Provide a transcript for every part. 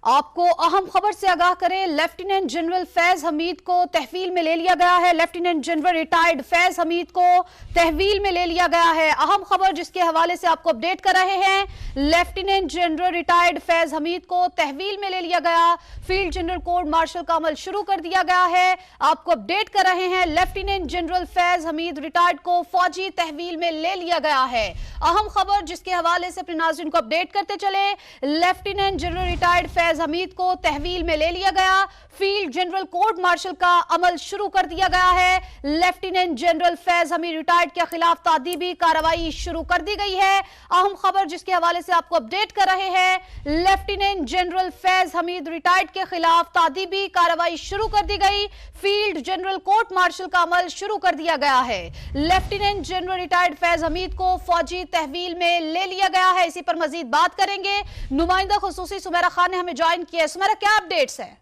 आपको अहम खबर से आगाह करें, लेफ्टिनेंट जनरल फैज हमीद को तहवील में ले लिया गया है। Lieutenant general retired Faiz Hamid को तहवील में ले लिया गया है। अहम खबर जिसके हवाले से आपको अपडेट कर रहे हैं, lieutenant general retired Faiz Hamid को तहवील में ले लिया गया। फील्ड जनरल कोर्ट मार्शल का अमल शुरू कर दिया गया है। आपको अपडेट कर रहे हैं, lieutenant general Faiz Hamid retired को फौजी तहवील में ले लिया गया है। अहम खबर जिसके हवाले से अपने नाज़रीन को अपडेट करते चले, lieutenant general retired Faiz Hamid को तहवील में ले लिया गया। फील्ड जनरल कोर्ट मार्शल का अमल शुरू कर दिया गया है। Lieutenant general Faiz Hamid retired के खिलाफ तादीबी कार्रवाई शुरू कर दी गई है। अहम खबर जिसके हवाले से आपको अपडेट कर रहे हैं, lieutenant general Faiz Hamid retired के खिलाफ तादीबी कार्रवाई शुरू कर दी गई। फील्ड जनरल कोर्ट मार्शल का अमल शुरू कर दिया गया है। Lieutenant general retired Faiz Hamid को फौजी तहवील में ले लिया गया है। इसी पर मजीद बात करेंगे, नुमाइंदा खुसूसी सुमेरा खान ने हमें ज्वाइन किया। सुमेरा, क्या अपडेट्स हैं?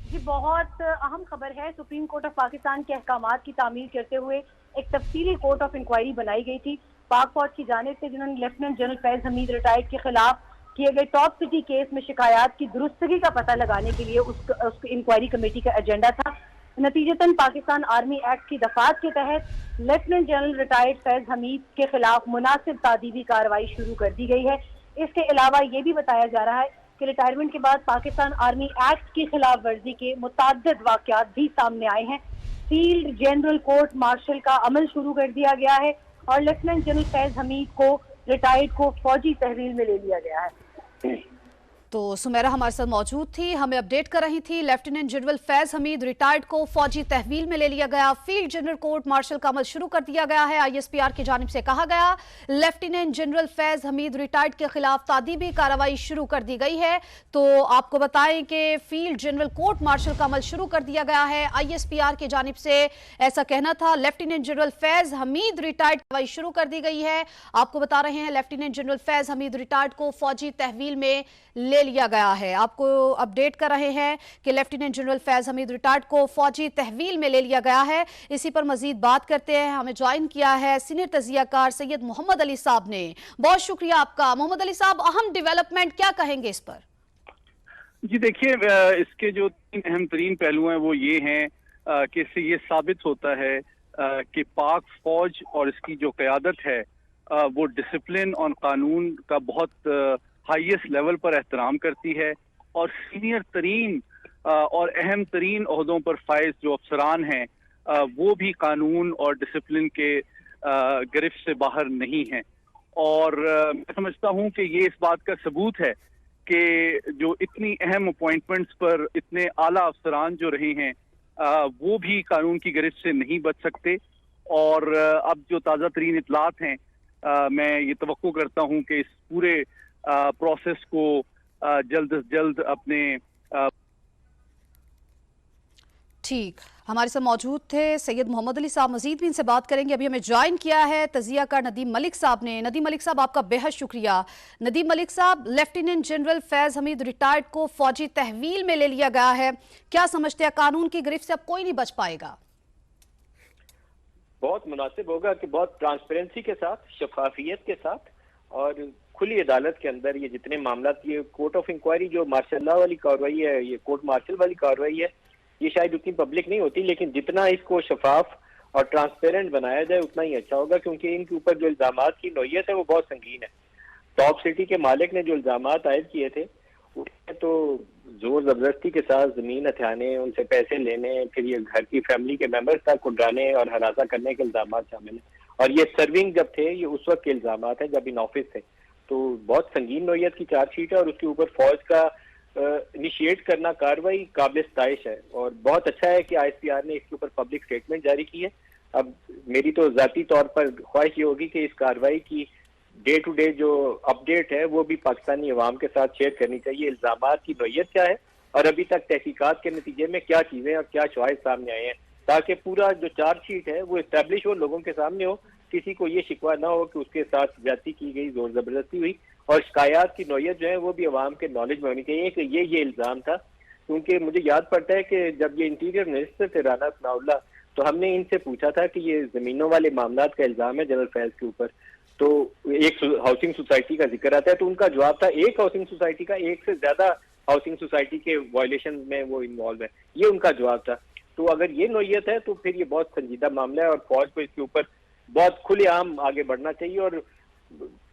जी, बहुत अहम खबर है। सुप्रीम कोर्ट ऑफ पाकिस्तान के अहकामात की तामील करते हुए एक तफसीली कोर्ट ऑफ इंक्वायरी बनाई गई थी पाक फौज की जानिब से, जिन्होंने lieutenant general Faiz Hamid retired के खिलाफ किए गए टॉप सिटी केस में शिकायत की दुरुस्तगी का पता लगाने के लिए उस इंक्वायरी कमेटी का एजेंडा था। नतीजतन पाकिस्तान आर्मी एक्ट की दफात के तहत lieutenant general retired Faiz Hamid के खिलाफ मुनासिब तादीबी कार्रवाई शुरू कर दी गई है। इसके अलावा ये भी बताया जा रहा है कि रिटायरमेंट के बाद पाकिस्तान आर्मी एक्ट की खिलाफ वर्जी के मुतअद्दिद वाकयात भी सामने आए हैं। फील्ड जनरल कोर्ट मार्शल का अमल शुरू कर दिया गया है और लेफ्टिनेंट जनरल फैज हमीद को रिटायर्ड को फौजी तहवील में ले लिया गया है। तो सुमेरा हमारे साथ मौजूद थी, हमें अपडेट कर रही थी। Lieutenant general Faiz Hamid retired को फौजी तहवील में ले लिया गया। फील्ड जनरल कोर्ट मार्शल का अमल शुरू कर दिया गया है। ISPR की जानिब से कहा गया, lieutenant general Faiz Hamid retired के खिलाफ तादीबी कार्रवाई शुरू कर दी गई है। तो आपको बताएं कि फील्ड जनरल कोर्ट मार्शल का अमल शुरू कर दिया गया है। ISPR की जानिब से ऐसा कहना था। Lieutenant general Faiz Hamid retired कार्रवाई शुरू कर दी गई है। आपको बता रहे हैं, lieutenant general Faiz Hamid retired को फौजी तहवील में ले लिया गया है। आपको अपडेट कर रहे हैं कि lieutenant general Faiz Hamid retired को फौजी तहवील में ले लिया गया है। इसी पर मजीद बात करते हैं, हमें ज्वाइन किया है सीनियर तजियाकार सैयद मोहम्मद अली साहब ने। बहुत शुक्रिया आपका। मोहम्मद अली साहब, अहम डेवलपमेंट क्या कहेंगे इस पर? जी देखिए, इसके जो तीन अहम तरीन पहलू हैं वो ये हैं कि इससे ये साबित होता है कि पाक फौज और इसकी जो क़यादत है वो डिसिप्लिन और कानून का बहुत हाईएस्ट लेवल पर एहतराम करती है और सीनियर तरीन और अहम तरीन ओहदों पर फाइज जो अफसरान हैं वो भी कानून और डिसिप्लिन के गिरफ्त से बाहर नहीं हैं। और मैं समझता हूं कि ये इस बात का सबूत है कि जो इतनी अहम अपॉइंटमेंट्स पर इतने आला अफसरान जो रहे हैं वो भी कानून की गिरफ्त से नहीं बच सकते। और अब जो ताज़ा तरीन इतलात हैं, मैं ये तवक्को करता हूं कि इस पूरे प्रोसेस को जल्द से जल्द अपने ठीक, हमारे साथ मौजूद थे सैयद मोहम्मद अली साहब। मजीद भी इनसे बात करेंगे। अभी हमें ज्वाइन किया है तजियाकार नदीम मलिक साहब ने। नदीम मलिक साहब, आपका बेहद शुक्रिया। नदीम मलिक साहब, lieutenant general Faiz Hamid retired को फौजी तहवील में ले लिया गया है, क्या समझते हैं कानून की गिरफ्त से अब कोई नहीं बच पाएगा? बहुत मुनासिब होगा कि बहुत ट्रांसपेरेंसी के साथ, शफाफियत के साथ और खुली अदालत के अंदर ये जितने मामला, ये कोर्ट ऑफ इंक्वायरी जो मार्शल वाली कार्रवाई है, ये कोर्ट मार्शल वाली कार्रवाई है, ये शायद उतनी पब्लिक नहीं होती, लेकिन जितना इसको शफाफ और ट्रांसपेरेंट बनाया जाए उतना ही अच्छा होगा, क्योंकि इनके ऊपर जो इल्जामात की नौयत है वो बहुत संगीन है। टॉप सिटी के मालिक ने जो इल्जामात आयद किए थे उसमें तो जोर जबरदस्ती के साथ जमीन हथियाने, उनसे पैसे लेने, फिर ये घर की फैमिली के मेंबर्स तक उड़ाने और हरासा करने के इल्जाम शामिल हैं। और ये सर्विंग जब थे, ये उस वक्त के इल्जाम है जब इन ऑफिस थे। तो बहुत संगीन नौयत की चार्जशीट है और उसके ऊपर फौज का इनिशिएट करना कार्रवाई काबिल सताइश है। और बहुत अच्छा है कि ISPR ने इसके ऊपर पब्लिक स्टेटमेंट जारी की है। अब मेरी तो जाती तौर पर ख्वाहिश ये होगी कि इस कार्रवाई की डे टू डे जो अपडेट है वो भी पाकिस्तानी अवाम के साथ शेयर करनी चाहिए। इल्जामात की नौयत क्या है और अभी तक तहकीकात के नतीजे में क्या चीजें और क्या शवाहिद सामने आए हैं, ताकि पूरा जो चार्जशीट है वो इस्टेब्लिश हो, लोगों के सामने हो, किसी को ये शिकवा ना हो कि उसके साथ ज्यादती की गई, जोर जबरदस्ती हुई। और शिकायत की नौयत जो है वो भी अवाम के नॉलेज में होनी चाहिए कि ये इल्जाम था। क्योंकि मुझे याद पड़ता है कि जब ये इंटीरियर मिनिस्टर थे राना सनाउल्लाह, तो हमने इनसे पूछा था कि ये जमीनों वाले मामलात का इल्जाम है जनरल फैज के ऊपर, तो एक हाउसिंग सोसाइटी का जिक्र आता है, तो उनका जवाब था एक हाउसिंग सोसाइटी का एक से ज्यादा हाउसिंग सोसाइटी के वायलेशन में वो इन्वॉल्व है, ये उनका जवाब था। तो अगर ये नोयत है तो फिर ये बहुत संजीदा मामला है और फौज को इसके ऊपर बहुत खुलेआम आगे बढ़ना चाहिए और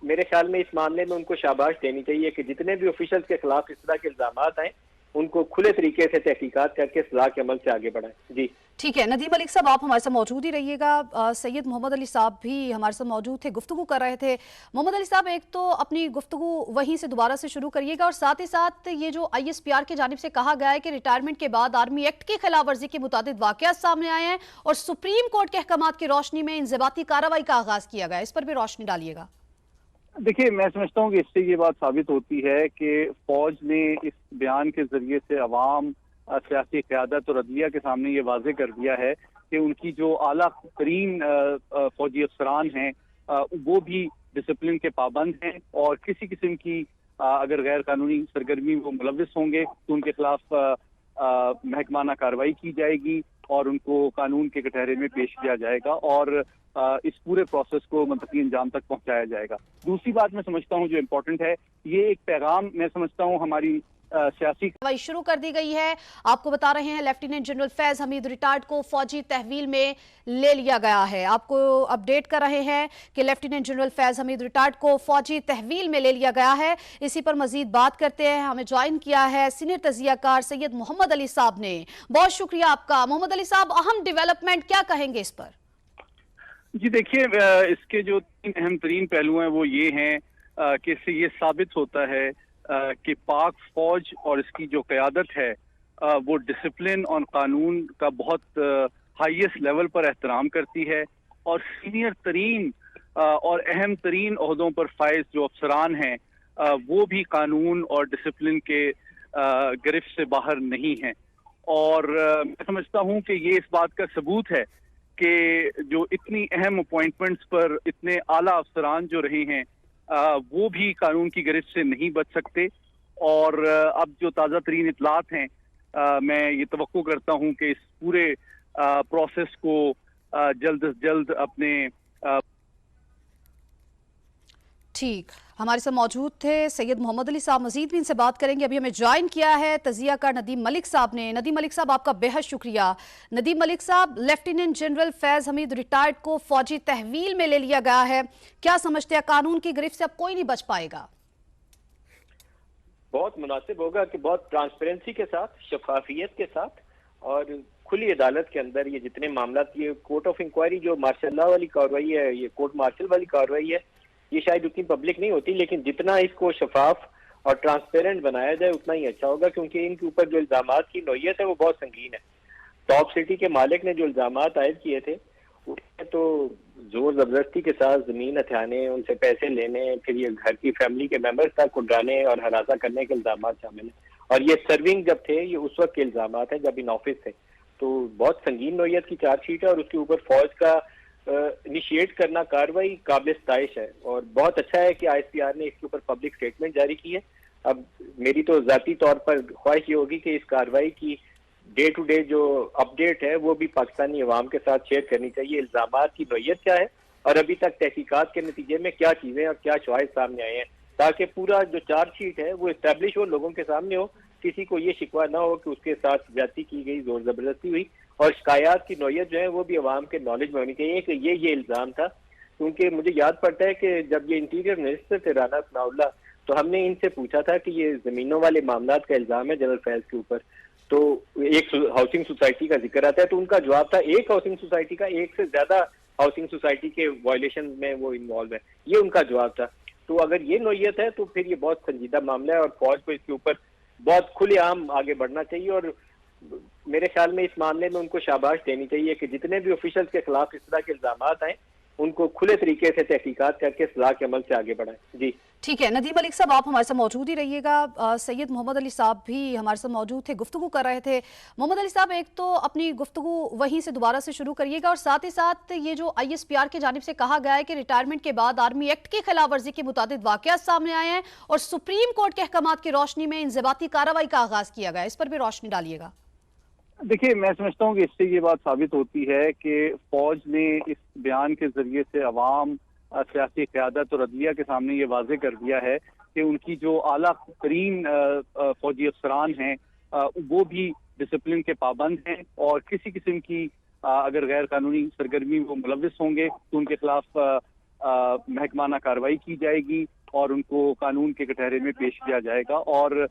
मेरे ख्याल में इस मामले में उनको शाबाश देनी चाहिए कि जितने भी ऑफिशियल्स के खिलाफ इस तरह के इल्जाम आए उनको खुले तरीके से तहकीकात करके सलाह के अमल से आगे बढ़ाएं। जी ठीक है, नदीम मलिक साहब आप हमारे साथ मौजूद ही रहिएगा। सैयद मोहम्मद अली साहब भी हमारे साथ मौजूद थे, गुफ्तगू कर रहे थे। मोहम्मद अली साहब, एक तो अपनी गुफ्तगू वहीं से दोबारा से शुरू करिएगा और साथ ही साथ ये जो ISPR की जानिब से कहा गया है कि रिटायरमेंट के बाद आर्मी एक्ट की खिलाफ वर्जी के मुताबिक वाकयात सामने आए हैं और सुप्रीम कोर्ट के अहकामात की रोशनी में इंजबाती कार्रवाई का आगाज किया गया है, इस पर भी रोशनी डालिएगा। देखिए, मैं समझता हूँ कि इससे ये बात साबित होती है कि फौज ने इस बयान के जरिए से अवाम, सियासी क़यादत और अदलिया के सामने ये वाजे कर दिया है कि उनकी जो आला तरीन फौजी अफसरान हैं वो भी डिसिप्लिन के पाबंद हैं और किसी किस्म की अगर गैर कानूनी सरगर्मी वो मुलविस होंगे तो उनके खिलाफ महकमाना कार्रवाई की जाएगी और उनको कानून के कटहरे में पेश किया जाएगा और इस पूरे प्रोसेस को मंतकी अंजाम तक पहुंचाया जाएगा। दूसरी बात मैं समझता हूं जो इम्पोर्टेंट है, ये एक पैगाम मैं समझता हूं हमारी सियासी कार्रवाई शुरू कर दी गई है। आपको बता रहे हैं lieutenant general Faiz Hamid retired को फौजी तहवील में ले लिया गया है। आपको अपडेट कर रहे हैं कि lieutenant general Faiz Hamid retired को फौजी तहवील में ले लिया गया है। इसी पर मजीद बात करते हैं, हमें ज्वाइन किया है सीनियर तजियाकार सैयद मोहम्मद अली साहब ने। बहुत शुक्रिया आपका। मोहम्मद अली साहब, अहम डेवलपमेंट क्या कहेंगे इस पर? जी देखिए, इसके जो 3 अहम तरीन पहलू हैं वो ये हैं कि इससे ये साबित होता है कि पाक फौज और इसकी जो क़यादत है वो डिसिप्लिन और कानून का बहुत हाईएस्ट लेवल पर एहतराम करती है और सीनियर तरीन और अहम तरीन ओहदों पर फाइज जो अफसरान हैं वो भी कानून और डिसिप्लिन के गिरफ्त से बाहर नहीं हैं। और मैं समझता हूँ कि ये इस बात का सबूत है कि जो इतनी अहम अपॉइंटमेंट्स पर इतने आला अफसरान जो रहे हैं वो भी कानून की गिरफ्त से नहीं बच सकते। और अब जो ताज़ा तरीन इतलात हैं, मैं ये तवक्को करता हूँ कि इस पूरे प्रोसेस को जल्द से जल्द अपने ठीक, हमारे साथ मौजूद थे सैयद मोहम्मद अली साहब, मजीद भी इनसे बात करेंगे। अभी हमें ज्वाइन किया है तजियाकार नदीम मलिक साहब ने। नदीम मलिक साहब, आपका बेहद शुक्रिया। नदीम मलिक साहब, lieutenant general Faiz Hamid retired को फौजी तहवील में ले लिया गया है, क्या समझते हैं कानून की गिरफ्त से अब कोई नहीं बच पाएगा? बहुत मुनासिब होगा कि बहुत ट्रांसपेरेंसी के साथ, शफाफियत के साथ और खुली अदालत के अंदर ये जितने मामला, ये कोर्ट ऑफ इंक्वायरी जो मार्शल लॉ वाली कार्रवाई है, ये कोर्ट मार्शल वाली कार्रवाई है, ये शायद उतनी पब्लिक नहीं होती, लेकिन जितना इसको शफाफ और ट्रांसपेरेंट बनाया जाए उतना ही अच्छा होगा, क्योंकि इनके ऊपर जो इल्जाम की नौयत है वो बहुत संगीन है। टॉप सिटी के मालिक ने जो इल्जाम आयद किए थे उसमें तो जोर जबरदस्ती के साथ जमीन हथियाने, उनसे पैसे लेने, फिर ये घर की फैमिली के मेंबर्स तक उड़ाने और हरासा करने के इल्जाम शामिल हैं। और ये सर्विंग जब थे, ये उस वक्त के इल्जाम है जब इन ऑफिस थे, तो बहुत संगीन नौयत की चार्जशीट है और उसके ऊपर फौज का इनिशिएट करना कार्रवाई काबिल सताइश है और बहुत अच्छा है कि ISPR ने इसके ऊपर पब्लिक स्टेटमेंट जारी की है। अब मेरी तो जाती तौर पर ख्वाहिश ये होगी कि इस कार्रवाई की डे टू डे जो अपडेट है वो भी पाकिस्तानी अवाम के साथ शेयर करनी चाहिए। इल्जामात की नौयत क्या है और अभी तक तहकीकात के नतीजे में क्या चीजें और क्या शवाहिद सामने आए हैं, ताकि पूरा जो चार्जशीट है वो इस्टेब्लिश हो, लोगों के सामने हो, किसी को ये शिकवा ना हो कि उसके साथ ज्यादती की गई, जोर जबरदस्ती हुई। और शिकायत की नौयत जो है वो भी अवाम के नॉलेज में होनी चाहिए कि ये इल्जाम था। क्योंकि मुझे याद पड़ता है कि जब ये इंटीरियर मिनिस्टर थे राना सनाउल्लाह, तो हमने इनसे पूछा था कि ये जमीनों वाले मामला का इल्जाम है जनरल फैज के ऊपर, तो एक हाउसिंग सोसाइटी का जिक्र आता है, तो उनका जवाब था एक हाउसिंग सोसाइटी का, एक से ज्यादा हाउसिंग सोसाइटी के वायलेशन में वो इन्वॉल्व है, ये उनका जवाब था। तो अगर ये नौयत है तो फिर ये बहुत संजीदा मामला है और फौज को इसके ऊपर बहुत खुलेआम आगे बढ़ना चाहिए और मेरे ख्याल में इस मामले में उनको शाबाश देनी चाहिए कि जितने भी ऑफिशियल्स के खिलाफ इस तरह के इल्जाम आए उनको खुले तरीके से तहकीकात करके सलाह के अमल से आगे बढ़ाएं। जी ठीक है, नदीम मलिक साहब आप हमारे साथ मौजूद ही रहिएगा। सैयद मोहम्मद अली साहब भी हमारे साथ मौजूद थे, गुफ्तगू कर रहे थे। मोहम्मद अली साहब, एक तो अपनी गुफ्तगू वहीं से दोबारा से शुरू करिएगा और साथ ही साथ ये जो ISPR की जानिब से कहा गया है कि रिटायरमेंट के बाद आर्मी एक्ट की खिलाफ वर्जी के मुताबिक वाकयात सामने आए हैं और सुप्रीम कोर्ट के अहकामात की रोशनी में इंजबाती कार्रवाई का आगाज किया गया, इस पर भी रोशनी डालिएगा। देखिए, मैं समझता हूँ कि इससे ये बात साबित होती है कि फौज ने इस बयान के जरिए से अवाम, सियासी क़यादत और अदलिया के सामने ये वाजे कर दिया है कि उनकी जो आला तरीन फौजी अफसरान हैं वो भी डिसिप्लिन के पाबंद हैं और किसी किस्म की अगर गैर कानूनी सरगर्मी वो मुलविस होंगे तो उनके खिलाफ महकमाना कार्रवाई की जाएगी और उनको कानून के कटहरे में पेश किया जाएगा और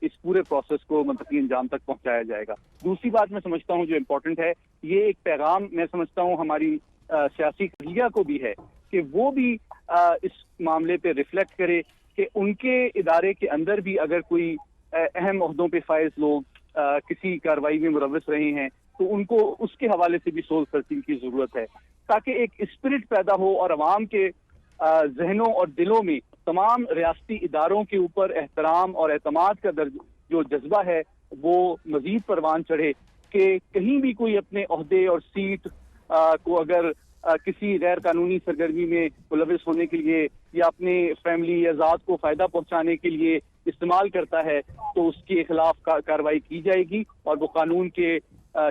इस पूरे प्रोसेस को मंतकी अंजाम तक पहुंचाया जाएगा। दूसरी बात मैं समझता हूं जो इम्पोर्टेंट है, ये एक पैगाम मैं समझता हूं हमारी सियासी मीडिया को भी है कि वो भी इस मामले पे रिफ्लेक्ट करे कि उनके इदारे के अंदर भी अगर कोई अहम ओहदों पे फाइज लोग किसी कार्रवाई में मुलविस रहे हैं तो उनको उसके हवाले से भी सोच सर्चिंग की जरूरत है, ताकि एक स्पिरिट पैदा हो और अवाम के जहनों और दिलों में तमाम रियासती इदारों के ऊपर एहतराम और एतमाद का जो जज्बा है वो मजीद परवान चढ़े कि कहीं भी कोई अपने ओहदे और सीट को अगर किसी गैर कानूनी सरगर्मी में मुलविस होने के लिए या अपने फैमिली या ज़ात को फायदा पहुंचाने के लिए इस्तेमाल करता है तो उसके खिलाफ कार्रवाई की जाएगी और वो कानून के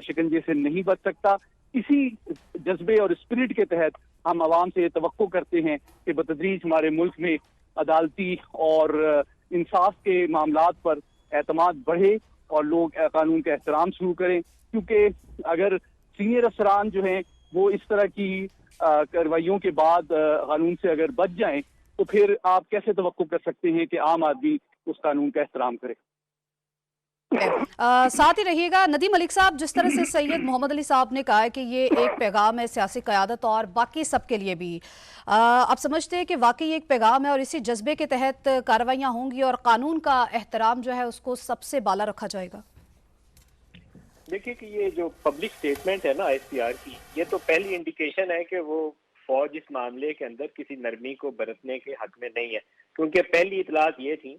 शिकंजे से नहीं बच सकता। इसी जज्बे और स्पिरिट के तहत हम आवाम से तवक्को करते हैं कि बतदरीज हमारे मुल्क में अदालती और इंसाफ के मामलात पर एतमाद बढ़े और लोग कानून का एहतराम शुरू करें, क्योंकि अगर सीनियर अफसरान जो हैं वो इस तरह की कार्रवाइयों के बाद कानून से अगर बच जाएं तो फिर आप कैसे तवक्को कर सकते हैं कि आम आदमी उस कानून का एहतराम करे। साथ ही रहिएगा नदीम मलिक साहब, जिस तरह से सैयद मोहम्मद अली साहब ने कहा है कि ये एक पैगाम है सियासी क़यादत और बाकी सबके लिए भी, आप समझते हैं कि वाकई एक पैगाम है और इसी जज्बे के तहत कार्रवाइयाँ होंगी और कानून का एहतराम जो है उसको सबसे बाला रखा जाएगा? देखिए कि ये जो पब्लिक स्टेटमेंट है ना ISPR की, ये तो पहली इंडिकेशन है कि वो फौज इस मामले के अंदर किसी नरमी को बरतने के हक में नहीं है, क्योंकि पहली इतलात ये थी,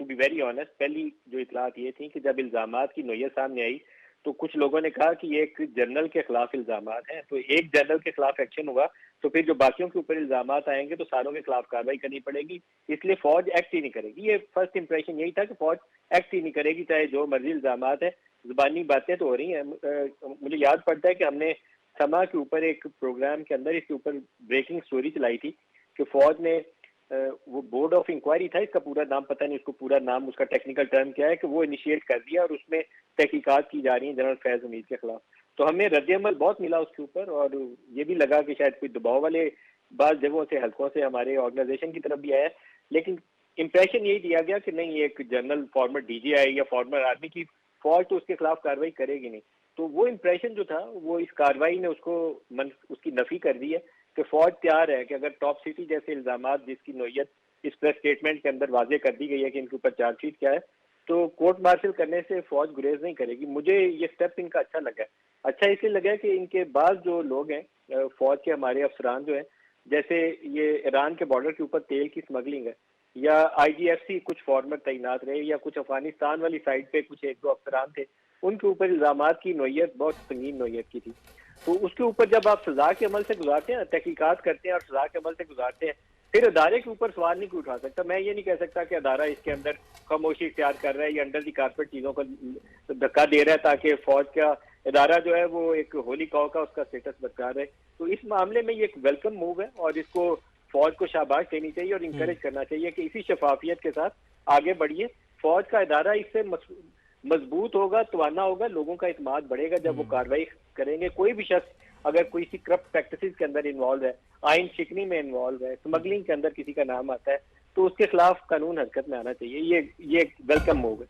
टू बी वेरी ऑनेस्ट, पहली जो इतलात ये थी कि जब इल्जामात की नोयत सामने आई तो कुछ लोगों ने कहा कि ये एक जनरल के खिलाफ इल्जामात हैं, तो एक जनरल के खिलाफ एक्शन हुआ तो फिर जो बाकियों के ऊपर इल्जामात आएंगे तो सारों के खिलाफ कार्रवाई करनी पड़ेगी, इसलिए फौज एक्ट ही नहीं करेगी। ये फर्स्ट इंप्रेशन यही था कि फौज एक्ट ही नहीं करेगी, चाहे जो मर्जी इल्जामात है। जुबानी बातें तो हो रही हैं, मुझे याद पड़ता है कि हमने समा के ऊपर एक प्रोग्राम के अंदर इसके ऊपर ब्रेकिंग स्टोरी चलाई थी कि फौज ने वो बोर्ड ऑफ इंक्वायरी था, इसका पूरा नाम पता नहीं, उसको पूरा नाम, उसका टेक्निकल टर्म क्या है, कि वो इनिशिएट कर दिया और उसमें तहकीकात की जा रही है जनरल फैज हमीद के खिलाफ। तो हमें रद्द-ए-अमल बहुत मिला उसके ऊपर और ये भी लगा कि शायद कोई दबाव वाले बाज़ जगहों से, हल्कों से हमारे ऑर्गेनाइजेशन की तरफ भी आया, लेकिन इंप्रेशन यही दिया गया कि नहीं, एक जनरल फॉर्मर DGI या फॉर्मर आर्मी की फौज तो उसके खिलाफ कार्रवाई करेगी नहीं। तो वो इंप्रेशन जो था वो इस कार्रवाई ने उसकी नफी कर दी है कि फौज तैयार है कि अगर टॉप सिटी जैसे इल्जामात जिसकी नोयत इस प्रेस स्टेटमेंट के अंदर वाजे कर दी गई है कि इनके ऊपर चार्जशीट क्या है, तो कोर्ट मार्शल करने से फौज गुरेज नहीं करेगी। मुझे ये स्टेप इनका अच्छा लगा है। अच्छा इसलिए लगा कि इनके बाद जो लोग हैं फौज के हमारे अफसरान जो हैं, जैसे ये ईरान के बॉर्डर के ऊपर तेल की स्मगलिंग है, या IGFC कुछ फॉर्मर तैनात रहे, या कुछ अफगानिस्तान वाली साइड पे कुछ एक दो अफसरान थे, उनके ऊपर इल्जामात की नोयत बहुत संगीन नोयत की थी। तो उसके ऊपर जब आप सजा के अमल से गुजारते हैं, तहकीकात करते हैं और सजा के अमल से गुजारते हैं, फिर अदारे के ऊपर सवाल नहीं कोई उठा सकता। मैं ये नहीं कह सकता कि अदारा इसके अंदर खामोशी इख्तियार कर रहा है या अंडर दी कारपेट चीजों को धक्का दे रहा है ताकि फौज का इदारा जो है वो एक होली कौ का उसका स्टेटस बरकरार है। तो इस मामले में ये एक वेलकम मूव है और इसको फौज को शाबाश देनी चाहिए और इंकरेज करना चाहिए कि इसी शफाफियत के साथ आगे बढ़िए। फौज का इदारा इससे मजबूत होगा, तवाना होगा, लोगों का इत्मीनान बढ़ेगा जब वो कार्रवाई करेंगे। कोई भी शख्स अगर कोई सी करप्ट प्रैक्टिसेस के अंदर इन्वॉल्व है, आइन शिकनी में इन्वॉल्व है, स्मगलिंग के अंदर किसी का नाम आता है, तो उसके खिलाफ कानून हरकत में आना चाहिए। ये वेलकम मूव है।